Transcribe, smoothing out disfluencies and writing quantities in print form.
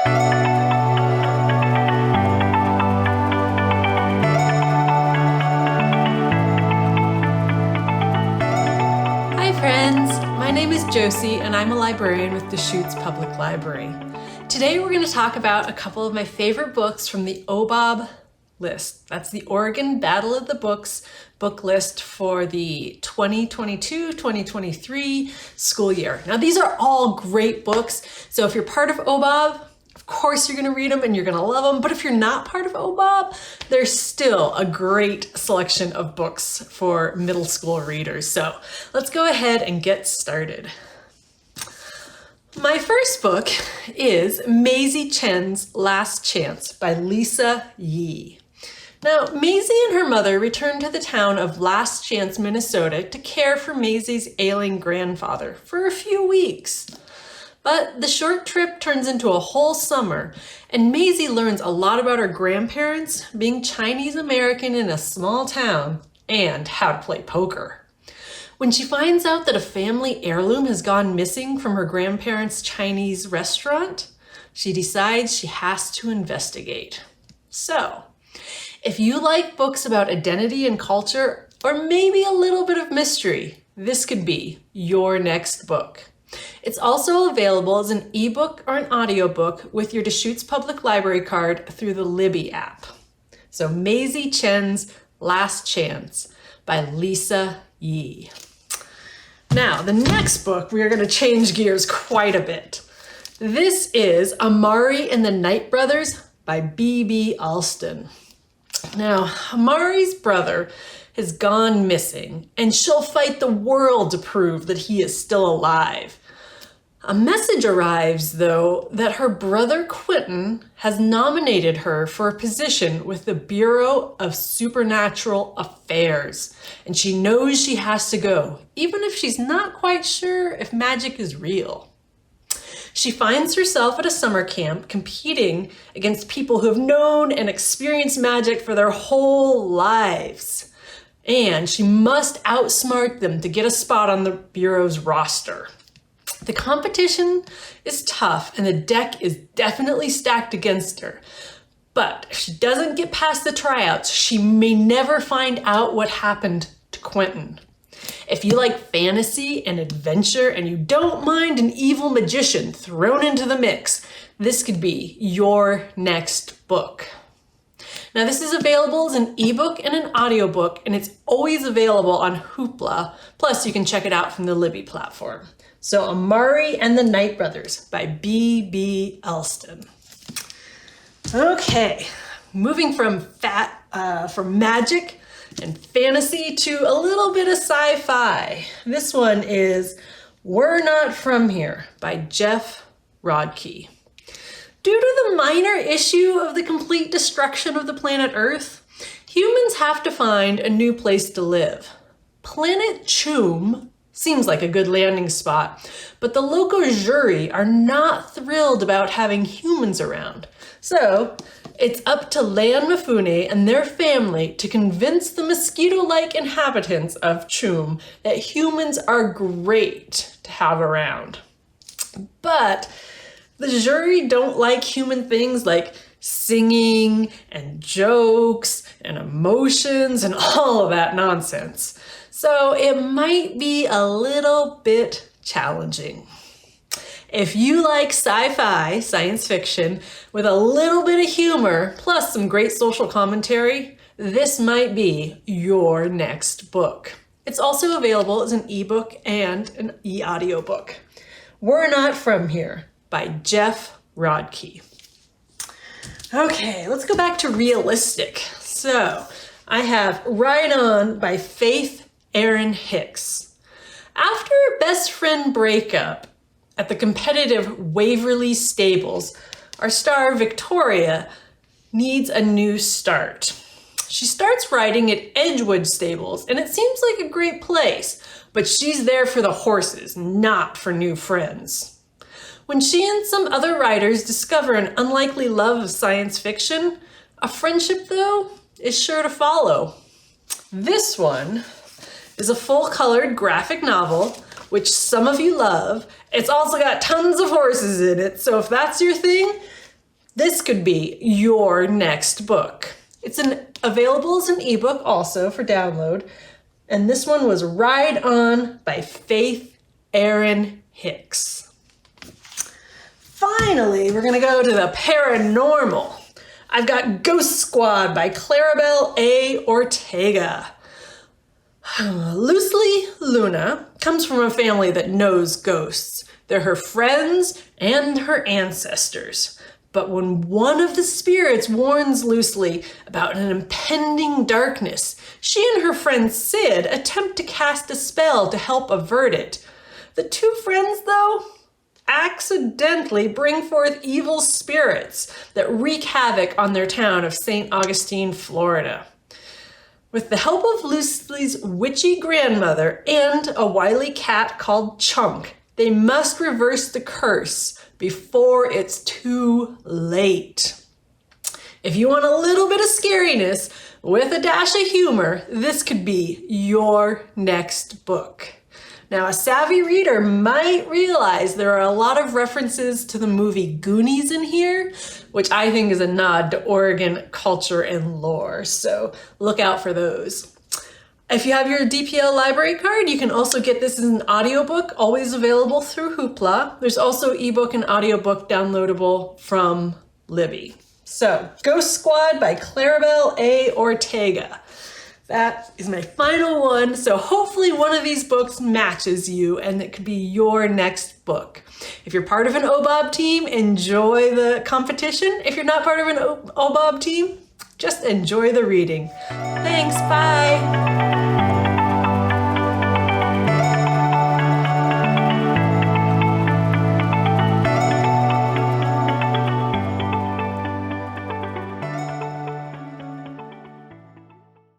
Hi friends, my name is Josie and I'm a librarian with Deschutes Public Library. Today we're going to talk about a couple of my favorite books from the OBOB list. That's the Oregon Battle of the Books book list for the 2022-2023 school year. Now these are all great books, so if you're part of OBOB, of course you're going to read them and you're going to love them, but if you're not part of OBOB, there's still a great selection of books for middle school readers. So let's go ahead and get started. My first book is Maisie Chen's Last Chance by Lisa Yee. Now, Maisie and her mother returned to the town of Last Chance, Minnesota to care for Maisie's ailing grandfather for a few weeks. But the short trip turns into a whole summer, and Maisie learns a lot about her grandparents, being Chinese American in a small town, and how to play poker. When she finds out that a family heirloom has gone missing from her grandparents' Chinese restaurant, she decides she has to investigate. So, if you like books about identity and culture, or maybe a little bit of mystery, this could be your next book. It's also available as an ebook or an audiobook with your Deschutes Public Library card through the Libby app. So Maisie Chen's Last Chance by Lisa Yee. Now, the next book, we are going to change gears quite a bit. This is Amari and the Night Brothers by B.B. Alston. Now, Amari's brother has gone missing, and she'll fight the world to prove that he is still alive. A message arrives, though, that her brother Quentin has nominated her for a position with the Bureau of Supernatural Affairs, and she knows she has to go, even if she's not quite sure if magic is real. She finds herself at a summer camp competing against people who have known and experienced magic for their whole lives. And she must outsmart them to get a spot on the Bureau's roster. The competition is tough and the deck is definitely stacked against her. But if she doesn't get past the tryouts, she may never find out what happened to Quentin. If you like fantasy and adventure and you don't mind an evil magician thrown into the mix, this could be your next book. Now this is available as an ebook and an audiobook, and it's always available on Hoopla. Plus you can check it out from the Libby platform. So Amari and the Night Brothers by B.B. Alston. Okay, moving from magic and fantasy to a little bit of sci-fi. This one is We're Not From Here by Jeff Rodkey. Due to the minor issue of the complete destruction of the planet Earth, humans have to find a new place to live. Planet Choom seems like a good landing spot, but the local jury are not thrilled about having humans around. So it's up to Lan Mifune and their family to convince the mosquito-like inhabitants of Choom that humans are great to have around. But the jury don't like human things like singing and jokes and emotions and all of that nonsense. So it might be a little bit challenging. If you like sci-fi, science fiction, with a little bit of humor, plus some great social commentary, this might be your next book. It's also available as an ebook and an e-audiobook. We're Not From Here by Jeff Rodkey. Okay, let's go back to realistic. So I have Ride On by Faith Erin Hicks. After a best friend breakup at the competitive Waverly Stables, our star Victoria needs a new start. She starts riding at Edgewood Stables, and it seems like a great place, but she's there for the horses, not for new friends. When she and some other riders discover an unlikely love of science fiction, a friendship, though, is sure to follow. This one is a full-colored graphic novel, which some of you love. It's also got tons of horses in it, so if that's your thing, This could be your next book. It's available as an ebook also for download. And this one was Ride On by Faith Erin Hicks. Finally, we're gonna go to the paranormal. I've got Ghost Squad by Clarabelle A. Ortega. Loosely Luna comes from a family that knows ghosts. They're her friends and her ancestors. But when one of the spirits warns Loosely about an impending darkness, she and her friend Sid attempt to cast a spell to help avert it. The two friends, though, accidentally bring forth evil spirits that wreak havoc on their town of St. Augustine, Florida. With the help of Loosely's witchy grandmother and a wily cat called Chunk, they must reverse the curse before it's too late. If you want a little bit of scariness with a dash of humor, this could be your next book. Now, a savvy reader might realize there are a lot of references to the movie Goonies in here, which I think is a nod to Oregon culture and lore, so look out for those. If you have your DPL library card, you can also get this as an audiobook, always available through Hoopla. There's also ebook and audiobook downloadable from Libby. So, Ghost Squad by Clarabelle A. Ortega. That is my final one, so hopefully one of these books matches you and it could be your next book. If you're part of an OBOB team, enjoy the competition. If you're not part of an OBOB team, just enjoy the reading. Thanks, bye.